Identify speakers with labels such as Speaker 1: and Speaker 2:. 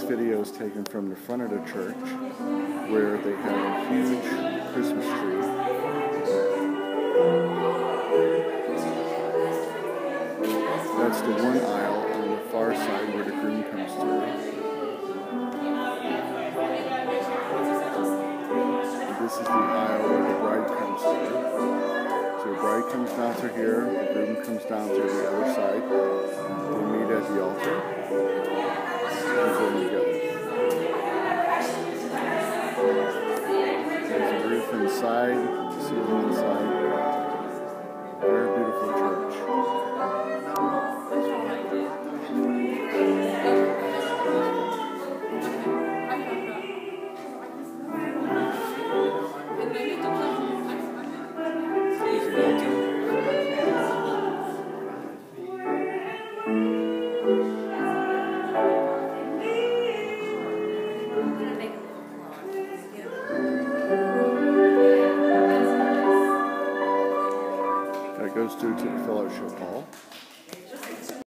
Speaker 1: This video is taken from the front of the church where they have a huge Christmas tree. That's the one aisle on the far side where the groom comes through. And this is the aisle where the bride comes through. So the bride comes down through here, the groom comes down through the other side. They meet at the altar. There's a roof inside, ceiling inside. Very beautiful church. There's the altar. That goes through to the fellowship hall.